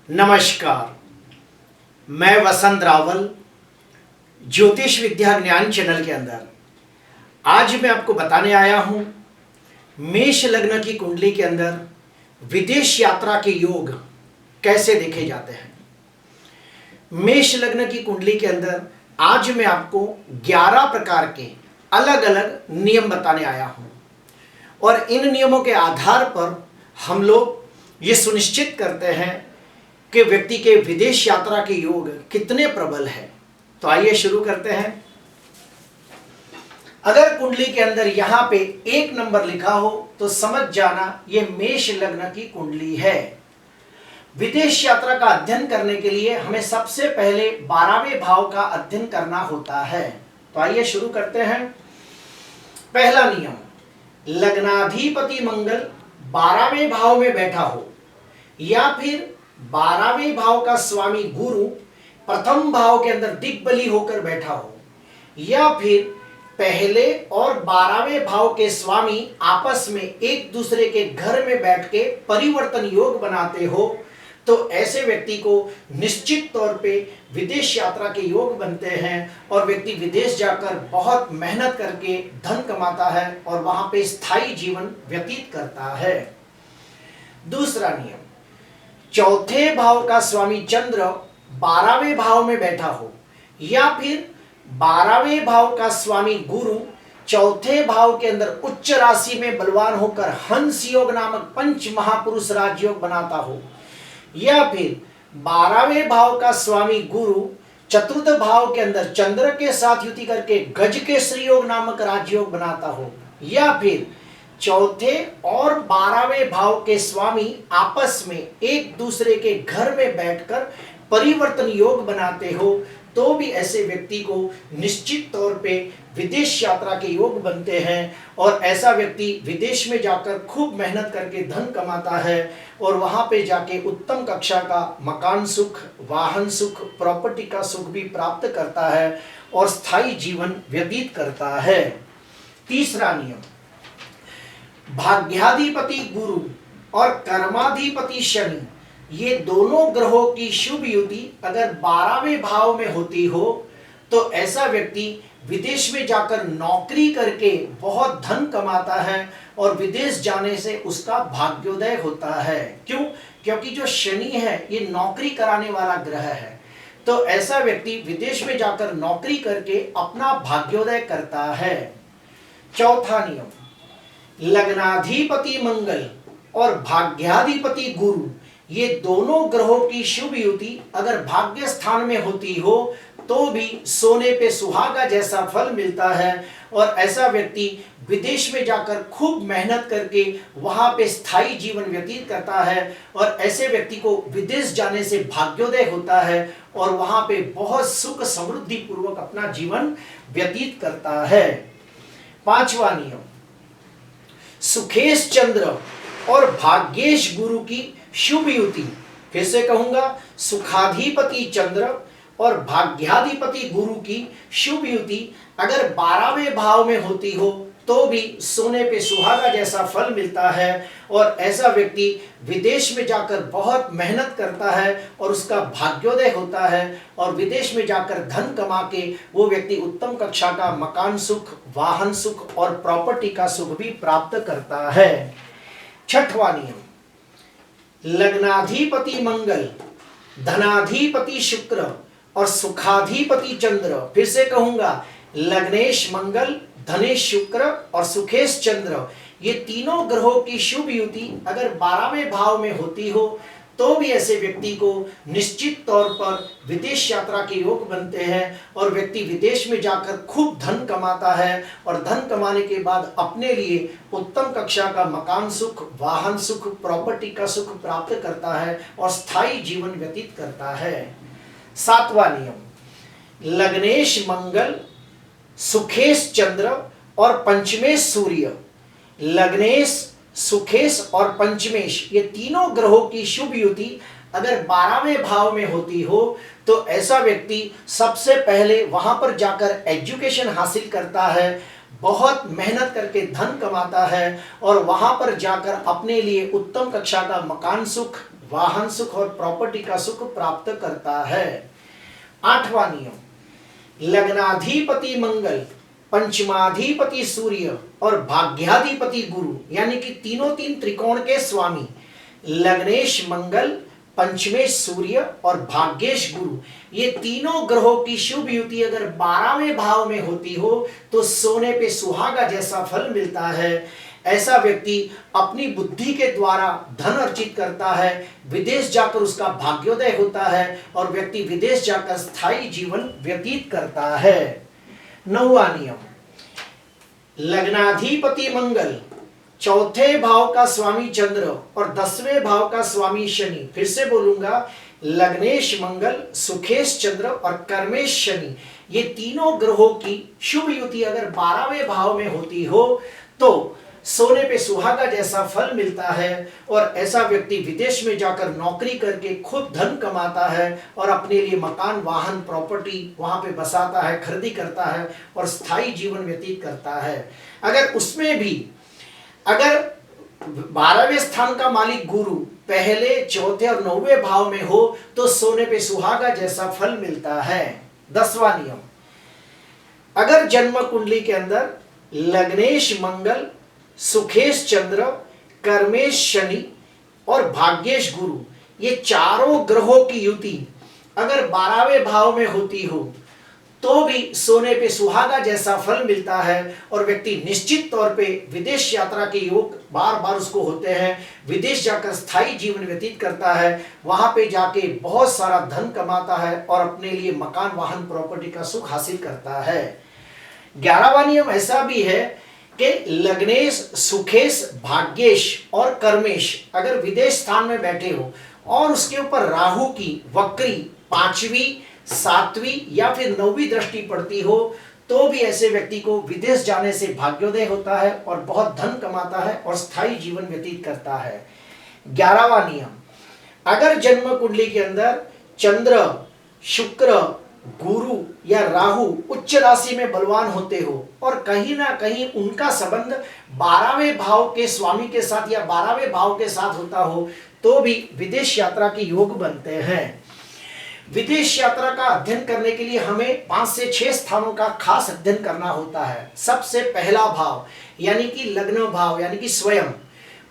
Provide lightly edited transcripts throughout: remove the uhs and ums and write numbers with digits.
नमस्कार, मैं वसंत रावल ज्योतिष विद्या ज्ञान चैनल के अंदर आज मैं आपको बताने आया हूं मेष लग्न की कुंडली के अंदर विदेश यात्रा के योग कैसे देखे जाते हैं। मेष लग्न की कुंडली के अंदर आज मैं आपको 11 प्रकार के अलग अलग नियम बताने आया हूं और इन नियमों के आधार पर हम लोग ये सुनिश्चित करते हैं कि व्यक्ति के विदेश यात्रा के योग कितने प्रबल है। तो आइए शुरू करते हैं। अगर कुंडली के अंदर यहां पे 1 नंबर लिखा हो तो समझ जाना ये मेष लग्न की कुंडली है। विदेश यात्रा का अध्ययन करने के लिए हमें सबसे पहले 12वें भाव का अध्ययन करना होता है। तो आइए शुरू करते हैं। पहला नियम, लग्नाधिपति मंगल 12वें भाव में बैठा हो या फिर 12वें भाव का स्वामी गुरु प्रथम भाव के अंदर दिग्बली होकर बैठा हो या फिर पहले और 12वें भाव के स्वामी आपस में एक दूसरे के घर में बैठ के परिवर्तन योग बनाते हो, तो ऐसे व्यक्ति को निश्चित तौर पे विदेश यात्रा के योग बनते हैं और व्यक्ति विदेश जाकर बहुत मेहनत करके धन कमाता है और वहां पे स्थायी जीवन व्यतीत करता है। दूसरा नियम, चौथे भाव का स्वामी चंद्र 12वें भाव में बैठा हो या फिर 12वें भाव का स्वामी गुरु चौथे भाव के अंदर उच्च राशि में बलवान होकर हंस योग नामक पंच महापुरुष राजयोग बनाता हो या फिर 12वें भाव का स्वामी गुरु चतुर्थ भाव के अंदर चंद्र के साथ युति करके गज के श्री योग नामक राजयोग बनाता हो या फिर चौथे और 12वें भाव के स्वामी आपस में एक दूसरे के घर में बैठकर परिवर्तन योग बनाते हो, तो भी ऐसे व्यक्ति को निश्चित तौर पे विदेश यात्रा के योग बनते हैं और ऐसा व्यक्ति विदेश में जाकर खूब मेहनत करके धन कमाता है और वहां पे जाके उत्तम कक्षा का मकान सुख, वाहन सुख, प्रॉपर्टी का सुख भी प्राप्त करता है और स्थायी जीवन व्यतीत करता है। तीसरा नियम, भाग्याधिपति गुरु और कर्माधिपति शनि ये दोनों ग्रहों की शुभ युति अगर 12वें भाव में होती हो तो ऐसा व्यक्ति विदेश में जाकर नौकरी करके बहुत धन कमाता है और विदेश जाने से उसका भाग्योदय होता है। क्यों? क्योंकि जो शनि है ये नौकरी कराने वाला ग्रह है, तो ऐसा व्यक्ति विदेश में जाकर नौकरी करके अपना भाग्योदय करता है। चौथा नियम, लग्नाधिपति मंगल और भाग्याधिपति गुरु ये दोनों ग्रहों की शुभ युति अगर भाग्य स्थान में होती हो तो भी सोने पे सुहागा जैसा फल मिलता है और ऐसा व्यक्ति विदेश में जाकर खूब मेहनत करके वहां पे स्थायी जीवन व्यतीत करता है और ऐसे व्यक्ति को विदेश जाने से भाग्योदय होता है और वहां पे बहुत सुख समृद्धि पूर्वक अपना जीवन व्यतीत करता है। पांचवा नियम, सुखेश चंद्र और भाग्येश गुरु की शुभ युति। फिर से कहूंगा, सुखाधिपति चंद्र और भाग्याधिपति गुरु की शुभ युति अगर 12वें भाव में होती हो तो भी सोने पे सुहागा जैसा फल मिलता है और ऐसा व्यक्ति विदेश में जाकर बहुत मेहनत करता है और उसका भाग्योदय होता है और विदेश में जाकर धन कमा के वो व्यक्ति उत्तम कक्षा का मकान सुख, वाहन सुख और प्रॉपर्टी का सुख भी प्राप्त करता है। छठवां नियम, लग्नाधिपति मंगल, धनाधिपति शुक्र और सुखाधिपति चंद्र। फिर से कहूंगा, लग्नेश मंगल, धनेश शुक्र और सुखेश चंद्र ये तीनों ग्रहों की शुभ युति अगर 12वें भाव में होती हो तो भी ऐसे व्यक्ति को निश्चित तौर पर विदेश यात्रा के योग बनते हैं और व्यक्ति विदेश में जाकर खूब धन कमाता है और धन कमाने के बाद अपने लिए उत्तम कक्षा का मकान सुख, वाहन सुख, प्रॉपर्टी का सुख प्राप्त करता है और स्थायी जीवन व्यतीत करता है। सातवां नियम, लग्नेश मंगल, सुखेश चंद्र और पंचमेश सूर्य। लग्नेश, सुखेश और पंचमेश ये तीनों ग्रहों की शुभ युति अगर 12वें भाव में होती हो तो ऐसा व्यक्ति सबसे पहले वहां पर जाकर एजुकेशन हासिल करता है, बहुत मेहनत करके धन कमाता है और वहां पर जाकर अपने लिए उत्तम कक्षा का मकान सुख, वाहन सुख और प्रॉपर्टी का सुख प्राप्त करता है। 8वां नियम, लग्नाधिपति मंगल, पंचमाधिपति सूर्य और भाग्याधिपति गुरु यानी कि तीनों तीन त्रिकोण के स्वामी लग्नेश मंगल, पंचमेश सूर्य और भाग्येश गुरु, ये तीनों ग्रहों की शुभ युति अगर 12वें भाव में होती हो तो सोने पे सुहागा जैसा फल मिलता है। ऐसा व्यक्ति अपनी बुद्धि के द्वारा धन अर्जित करता है, विदेश जाकर उसका भाग्योदय होता है और व्यक्ति विदेश जाकर स्थायी जीवन व्यतीत करता है। 9वां नियम, लग्नाधिपति मंगल, चौथे भाव का स्वामी चंद्र और 10वें भाव का स्वामी शनि। फिर से बोलूंगा, लग्नेश मंगल, सुखेश चंद्र और कर्मेश शनि, ये तीनों ग्रहों की शुभ युति अगर 12वें भाव में होती हो तो सोने पे सुहागा जैसा फल मिलता है और ऐसा व्यक्ति विदेश में जाकर नौकरी करके खुद धन कमाता है और अपने लिए मकान, वाहन, प्रॉपर्टी वहां पे बसाता है, खरीदी करता है और स्थायी जीवन व्यतीत करता है। अगर उसमें भी अगर 12वें स्थान का मालिक गुरु पहले, चौथे और 9वें भाव में हो तो सोने पे सुहागा जैसा फल मिलता है। 10वां नियम, अगर जन्म कुंडली के अंदर लग्नेश मंगल, सुखेश चंद्र, कर्मेश शनि और भाग्येश गुरु, ये चारों ग्रहों की युति अगर 12वें भाव में होती हो तो भी सोने पे सुहागा जैसा फल मिलता है और व्यक्ति निश्चित तौर पे विदेश यात्रा के योग बार बार उसको होते हैं, विदेश जाकर स्थायी जीवन व्यतीत करता है, वहां पे जाके बहुत सारा धन कमाता है और अपने लिए मकान, वाहन, प्रॉपर्टी का सुख हासिल करता है। 11वां नियम ऐसा भी है कि लग्नेश, सुखेश, भाग्येश और कर्मेश अगर विदेश स्थान में बैठे हो और उसके ऊपर राहु की वक्री 5वीं, 7वीं या फिर 9वीं दृष्टि पड़ती हो तो भी ऐसे व्यक्ति को विदेश जाने से भाग्योदय होता है और बहुत धन कमाता है और स्थायी जीवन व्यतीत करता है। 11वां नियम, अगर जन्म कुंडली के अंदर चंद्र, शुक्र, गुरु या राहु उच्च राशि में बलवान होते हो और कहीं ना कहीं उनका संबंध 12वें भाव के स्वामी के साथ या 12वें भाव के साथ होता हो तो भी विदेश यात्रा के योग बनते हैं। विदेश यात्रा का अध्ययन करने के लिए हमें 5 से 6 स्थानों का खास अध्ययन करना होता है। सबसे पहला भाव यानी कि लग्न भाव यानी कि स्वयं,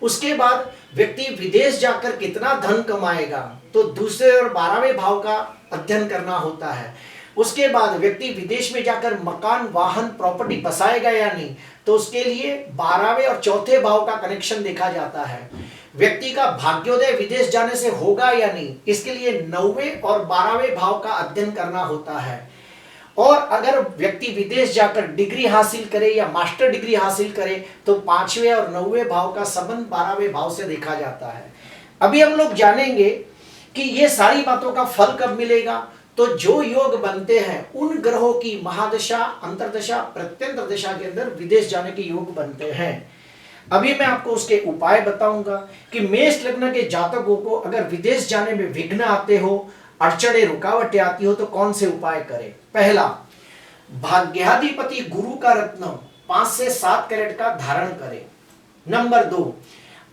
उसके बाद व्यक्ति विदेश जाकर कितना धन कमाएगा तो दूसरे और 12वें भाव का अध्ययन करना होता है। उसके बाद व्यक्ति विदेश में जाकर मकान, वाहन, प्रॉपर्टी बसाएगा या नहीं तो उसके लिए 12वें और चौथे भाव का कनेक्शन देखा जाता है। व्यक्ति का भाग्योदय विदेश जाने से होगा या नहीं इसके लिए 9वें और 12वें भाव का अध्ययन करना होता है। और अगर व्यक्ति विदेश जाकर डिग्री हासिल करे या मास्टर डिग्री हासिल करे तो 5वें और 9वें भाव का संबंध 12वें भाव से देखा जाता है। अभी हम लोग जानेंगे कि ये सारी बातों का फल कब मिलेगा। तो जो योग बनते हैं उन ग्रहों की महादशा, अंतरदशा, प्रत्यंतर दशा के अंदर विदेश जाने के योग बनते हैं। अभी मैं आपको उसके उपाय बताऊंगा कि मेष लग्न के जातकों को अगर विदेश जाने में विघ्न आते हो, अड़चने, रुकावटें आती हो तो कौन से उपाय करें। पहला, भाग्याधिपति गुरु का रत्न 5 से 7 कैरेट का धारण करें। नंबर 2,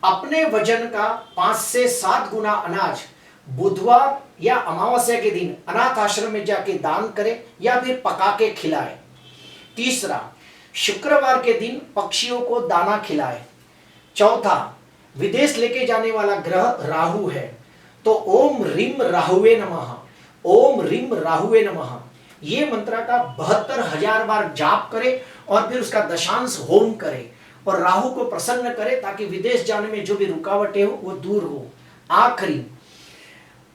अपने वजन का 5 से 7 गुना अनाज बुधवार या अमावस्या के दिन अनाथ आश्रम में जाके दान करें या फिर पका के खिलाएं। तीसरा, शुक्रवार के दिन पक्षियों को दाना खिलाएं। चौथा, विदेश लेके जाने वाला ग्रह राहु है तो ओम रीम राहुवे नमः, ओम रीम राहुवे नमः ये मंत्र का 72,000 बार जाप करें और फिर उसका दशांश होम करें और राहु को प्रसन्न करें ताकि विदेश जाने में जो भी रुकावटें हो वो दूर हो। आखिरी,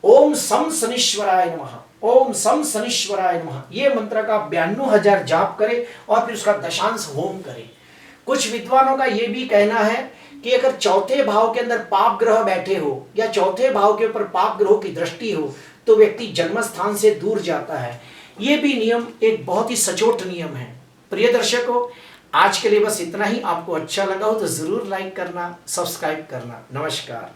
ओम सम शनीश्वराय नमः, ओम सम शनीश्वराय नमः ये मंत्र का 92,000 जाप करें और फिर उसका दशांश होम करें। कुछ विद्वानों का यह भी कहना है कि अगर चौथे भाव के अंदर पाप ग्रह बैठे हो या चौथे भाव के ऊपर पाप ग्रहों की दृष्टि हो तो व्यक्ति जन्म स्थान से दूर जाता है। यह भी नियम एक बहुत ही सचोट नियम है। प्रिय दर्शकों, आज के लिए बस इतना ही। आपको अच्छा लगा हो तो जरूर लाइक करना, सब्सक्राइब करना। नमस्कार।